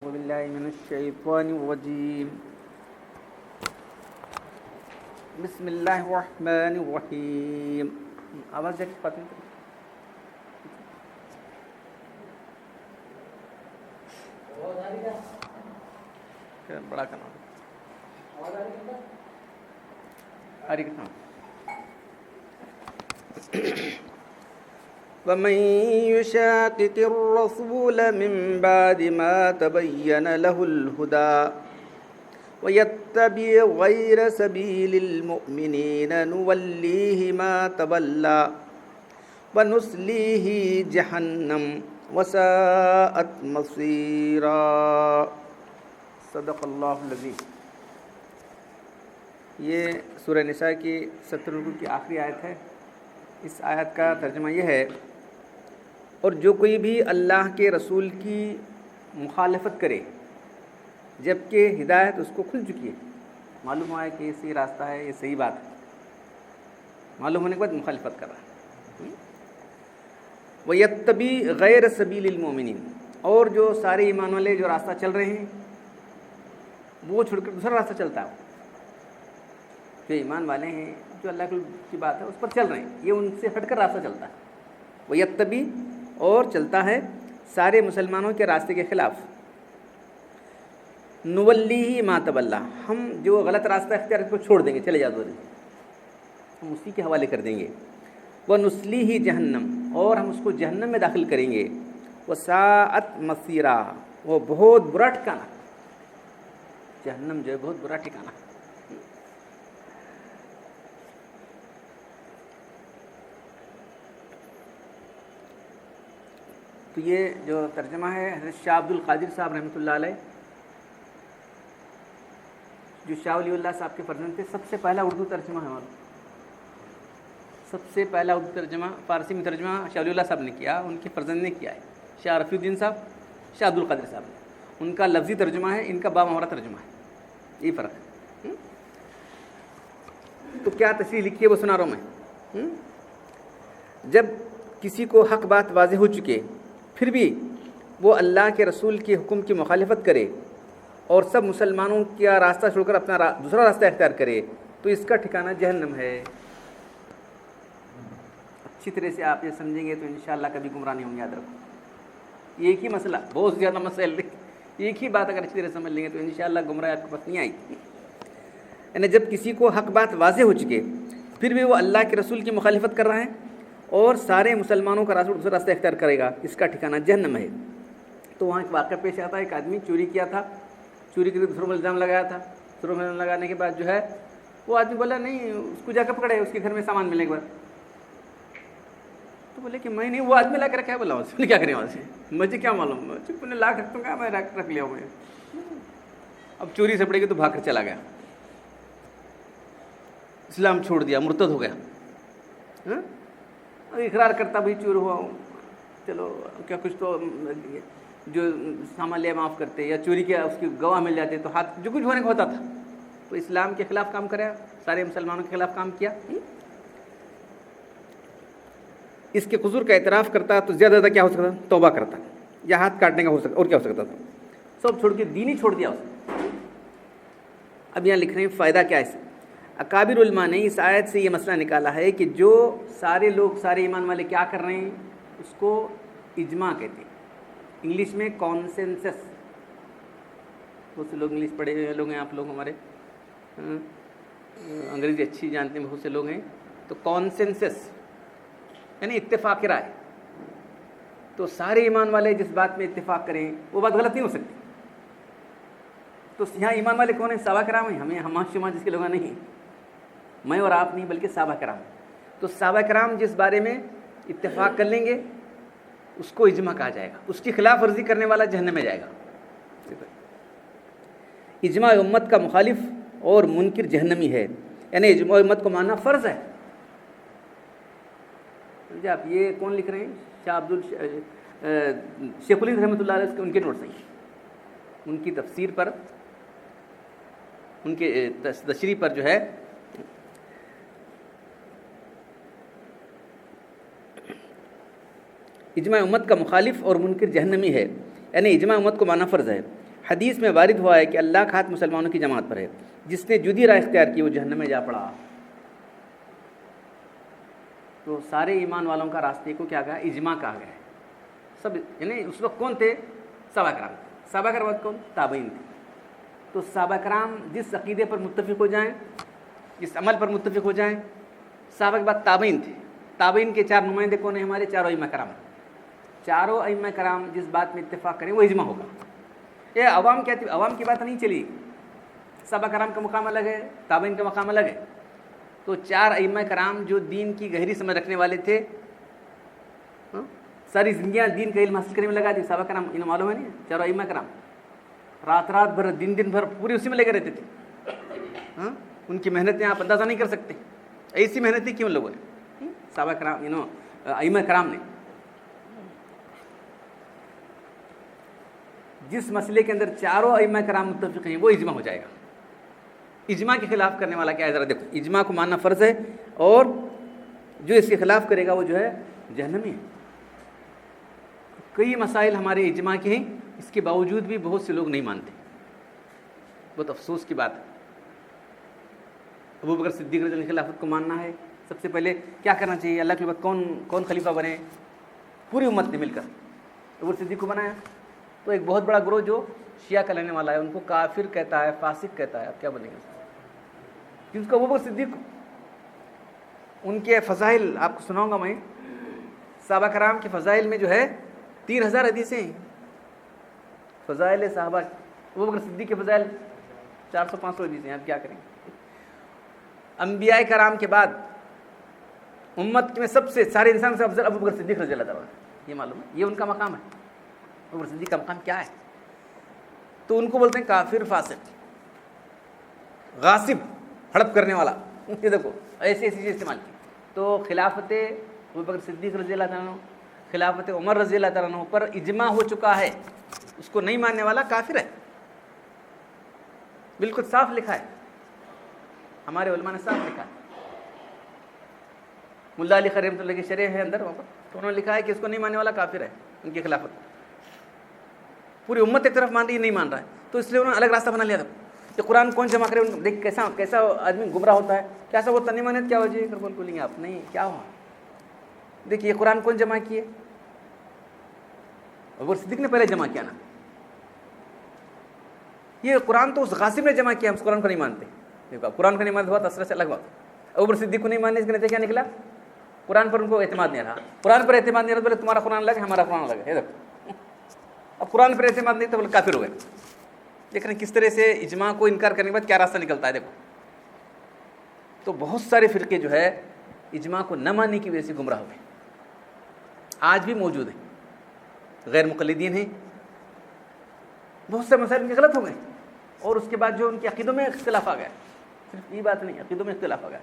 أعوذ بالله من الشيطان الرجيم. بسم الله الرحمن الرحيم. آواز جاکی پاتے ہیں بڑا کرنا آری کتنا وَمَن يُشَاقِقِ الرَّسُولَ مِن بَعْدِ مَا تَبَيَّنَ لَهُ الْهُدَى وَيَتَّبِعْ غَيْرَ سَبِيلِ الْمُؤْمِنِينَ نُوَلِّهِ مَا تَوَلَّى وَنُصْلِيهِ جَهَنَّمَ وَسَاءَتْ مَصِيرًا. صدق اللہ العظیم. یہ سورہ نساء کی 70 رکوع کی آخری آیت ہے. اس آیت کا ترجمہ یہ ہے، اور جو کوئی بھی اللہ کے رسول کی مخالفت کرے جبکہ ہدایت اس کو کھل چکی ہے، معلوم ہوا ہے کہ یہ صحیح راستہ ہے، یہ صحیح بات ہے، معلوم ہونے کے بعد مخالفت کر رہا ہے. وَيَتَّبِعْ غَيْرَ سَبِيلِ الْمُؤْمِنِينَ، اور جو سارے ایمان والے جو راستہ چل رہے ہیں وہ چھوڑ کر دوسرا راستہ چلتا ہے. جو ایمان والے ہیں، جو اللہ کی بات ہے اس پر چل رہے ہیں، یہ ان سے ہٹ کر راستہ چلتا ہے. وَيَتَّبِعْ، اور چلتا ہے سارے مسلمانوں کے راستے کے خلاف. نُوَلِّهِ مَا تَوَلَّى، ہم جو غلط راستہ اختیار کو چھوڑ دیں گے، چلے جاؤ دورے، ہم اسی کے حوالے کر دیں گے. وَنُصْلِيهِ جَهَنَّمَ، اور ہم اس کو جہنم میں داخل کریں گے. وَسَاءَتْ مَصِيرًا، وہ بہت برا ٹھکانہ. جہنم جو ہے بہت برا ٹھکانہ. تو یہ جو ترجمہ ہے حضرت شاہ عبد القادر صاحب رحمۃ اللہ علیہ، جو شاہ ولی اللہ صاحب کے فرزند تھے، سب سے پہلا اردو ترجمہ ہے ہمارا. سب سے پہلا اردو ترجمہ فارسی میں ترجمہ شاہ ولی اللہ صاحب نے کیا، ان کے فرزند نے کیا ہے، شاہ رفیع الدین صاحب، شاہ عبد القادر صاحب نے. ان کا لفظی ترجمہ ہے، ان کا بامہرہ ترجمہ ہے، یہی فرق ہے. تو کیا تشریح لکھی ہے وہ سنا رہا ہوں میں. جب کسی کو حق بات واضح ہو چکے پھر بھی وہ اللہ کے رسول کے حکم کی مخالفت کرے اور سب مسلمانوں کا راستہ چھوڑ کر اپنا دوسرا راستہ اختیار کرے تو اس کا ٹھکانہ جہنم ہے. اچھی طرح سے آپ یہ سمجھیں گے تو انشاءاللہ کبھی گمراہ نہیں ہوں گے. یاد رکھو، ایک ہی مسئلہ، بہت زیادہ مسائل، ایک ہی بات اگر اچھی طرح سمجھ لیں گے تو انشاءاللہ گمراہ آپ کے پاس نہیں آئے گی. یعنی جب کسی کو حق بات واضح ہو چکے پھر بھی وہ اللہ کے رسول کی مخالفت کر رہا ہے اور سارے مسلمانوں کا دوسرا راستہ اختیار کرے گا، اس کا ٹھکانہ جہنم ہے. تو وہاں ایک واقعہ پیش آتا ہے، ایک آدمی چوری کیا تھا، چوری کے لیے دوسروں میں الزام لگایا تھا. دوسروں میں الزام لگانے کے بعد جو ہے وہ آدمی بولا نہیں، اس کو جا کر پکڑے، اس کے گھر میں سامان ملنے کے بعد. تو بولے کہ میں نہیں، وہ آدمی لا کے رکھا ہے. بولا اس نے کیا کریں وہاں سے، مجھے کیا معلوم، چپ نے لا کر رکھتا ہوں، کہا میں رکھ لیا ہوں. اب چوری سے پڑے گی تو بھاگ کر چلا گیا، اسلام چھوڑ دیا، مرتد ہو گیا. اقرار کرتا بھائی چور ہوا ہوں، چلو کیا کچھ تو جو سامان لیا معاف کرتے، یا چوری کیا اس کی گواہ مل جاتے تو ہاتھ جو کچھ ہونے کو ہوتا تھا. تو اسلام کے خلاف کام کرا، سارے مسلمانوں کے خلاف کام کیا. اس کے قصور کا اعتراف کرتا تو زیادہ زیادہ کیا ہو سکتا، توبہ کرتا یا ہاتھ کاٹنے کا ہو سکتا، اور کیا ہو سکتا تھا. سب چھوڑ کے دین ہی چھوڑ دیا اس نے. اب یہاں لکھ رہے ہیں فائدہ کیا ہے اس سے. اکابر علماء نے اس آیت سے یہ مسئلہ نکالا ہے کہ جو سارے لوگ، سارے ایمان والے کیا کر رہے ہیں اس کو اجماع کہتے ہیں، انگلش میں کانسنسس. بہت سے لوگ انگلش پڑھے ہوئے لوگ ہیں، آپ لوگ ہمارے انگریزی اچھی جانتے ہیں، بہت سے لوگ ہیں. تو کانسنسس یعنی اتفاق رائے. تو سارے ایمان والے جس بات میں اتفاق کریں وہ بات غلط نہیں ہو سکتی. تو یہاں ایمان والے کون ہیں؟ صحابہ کرام ہیں. ہمیں ہم شما جس کے لوگ نہیں، میں اور آپ نہیں بلکہ صحابہ کرام. تو صحابہ کرام جس بارے میں اتفاق کر لیں گے اس کو اجماع کہا جائے گا. اس کی خلاف ورزی کرنے والا جہنم میں جائے گا. اجماع امت کا مخالف اور منکر جہنمی ہے. یعنی اجماع امت کو ماننا فرض ہے. آپ یہ کون لکھ رہے ہیں؟ شیخ الہند رحمۃ اللہ علیہ، ان کے نوٹس ہیں، ان کی تفسیر پر، ان کے تشریح پر جو ہے اجماع امت کا مخالف اور منکر جہنمی ہے. یعنی اجماع امت کو ماننا فرض ہے. حدیث میں وارد ہوا ہے کہ اللہ کا ہاتھ مسلمانوں کی جماعت پر ہے، جس نے جدی رائے اختیار کی وہ جہنم میں جا پڑا۔ تو سارے ایمان والوں کا راستے کو کیا کہا؟ اجماع کہا گیا ہے۔ سب یعنی اس وقت کون تھے؟ صحابہ کرام۔ صحابہ کرام کون؟ تابعین تھے۔ تو صحابہ کرام جس عقیدے پر متفق ہو جائیں، جس عمل پر متفق ہو جائیں، صحابہ کے بعد تابعین تھے۔ تابعین کے 4 نمائندے کون ہیں؟ ہمارے چاروں ائمہ کرام۔ چاروں ائمہ کرام جس بات میں اتفاق کریں وہ اجماع ہوگا۔ یہ عوام کہتی، عوام کی بات نہیں چلی، صحابہ کرام کا مقام الگ ہے، تابعین کا مقام الگ ہے۔ تو 4 ائمہ کرام جو دین کی گہری سمجھ رکھنے والے تھے، ساری زندگیاں دین کا علم حاصل کرنے میں لگا دی۔ صحابہ کرام انہیں معلوم ہے نہیں، 4 ائمہ کرام رات رات بھر دن بھر پوری اسی میں لگے رہتے تھے۔ ان کی محنتیں آپ اندازہ نہیں کر سکتے، ایسی محنتیں کیوں لوگوں نے، صحابہ کرام ائمہ کرام نے۔ جس مسئلے کے اندر چاروں ائمہ کرام متفق ہیں وہ اجماع ہو جائے گا۔ اجماع کے خلاف کرنے والا کیا ہے؟ ذرا دیکھو، اجماع کو ماننا فرض ہے، اور جو اس کے خلاف کرے گا وہ جو ہے جہنمی ہے۔ کئی مسائل ہمارے اجماع کے ہیں، اس کے باوجود بھی بہت سے لوگ نہیں مانتے، بہت افسوس کی بات ہے۔ ابوبکر صدیق رضی اللہ عنہ کی خلافت کو ماننا ہے، سب سے پہلے کیا کرنا چاہیے؟ اللہ کے بعد کون خلیفہ بنے؟ پوری امت نے مل کر ابوبکر صدیق کو بنایا۔ تو ایک بہت بڑا گروہ جو شیعہ کا لینے والا ہے ان کو کافر کہتا ہے، فاسق کہتا ہے، اب کیا بنے گا؟ جن کو ابوبکر صدیق، ان کے فضائل آپ کو سناؤں گا میں۔ صحابہ کرام کے فضائل میں جو ہے 3000 حدیثیں ہیں، فضائل صحابہ۔ ابوبکر صدیق کے فضائل 400-500 حدیثیں ہیں، آپ کیا کریں؟ انبیاء کرام کے بعد امت میں سب سے، سارے انسان سے افضل ابوبکر صدیق رضی اللہ تعالیٰ، یہ معلوم ہے، یہ ان کا مقام ہے۔ ابوبکر صدیق کا مقام کیا ہے؟ تو ان کو بولتے ہیں کافر، فاسق، غاصب، ہڑپ کرنے والا۔ یہ دیکھو ایسی ایسی چیز استعمال کی۔ تو خلافت ابوبکر صدیق رضی اللہ تعالیٰ عنہ، خلافت عمر رضی اللہ تعالیٰ عنہ پر اجماع ہو چکا ہے، اس کو نہیں ماننے والا کافر ہے، بالکل صاف لکھا ہے، ہمارے علماء نے صاف لکھا ہے۔ ملا علی خیر رحمۃ اللہ کی شرح ہے اندر، وہاں پر تو انہوں نے لکھا ہے کہ اس کو نہیں ماننے والا کافر ہے، ان کی خلافت پوری امت ایک طرف مان رہی ہے، نہیں مان رہا ہے، تو اس لیے انہوں نے الگ راستہ بنا لیا تھا کہ قرآن کون جمع کرے۔ دیکھ کیسا آدمی گمراہ ہوتا ہے، کیسا وہ تنی مانت، کیا وجہ ہے؟ بولیں گے آپ نہیں، کیا ہوا؟ دیکھیے قرآن کون جمع کیے؟ ابوبکر صدیق نے پہلے جمع کیا نا، یہ قرآن تو اس غاصب نے جمع کیا، ہم اس قرآن کو نہیں مانتے۔ دیکھو قرآن کو نہیں مانتے بہت اثر سے الگ بات۔ ابوبکر صدیق کو نہیں ماننے، اس کے نتیجہ کیا نکلا؟ قرآن پر ان کو اعتماد نہیں رہا۔ قرآن پر اعتماد نہیں رہا، بولے تمہارا قرآن الگ ہے، ہمارا قرآن الگ ہے۔ دیکھو اب قرآن پر اعتماد نہیں تو بولے کافر ہو گئے۔ دیکھ رہے ہیں کس طرح سے اجماع کو انکار کرنے کے بعد کیا راستہ نکلتا ہے۔ دیکھو تو بہت سارے فرقے جو ہے اجماع کو نہ ماننے کی وجہ سے گمراہ ہوئے، آج بھی موجود ہیں، غیر مقلدین ہیں، بہت سے مسائل ان کے غلط ہو گئے، اور اس کے بعد جو ان کے عقیدوں میں اختلاف آ گیا، صرف یہ بات نہیں، عقیدوں میں اختلاف آ گیا۔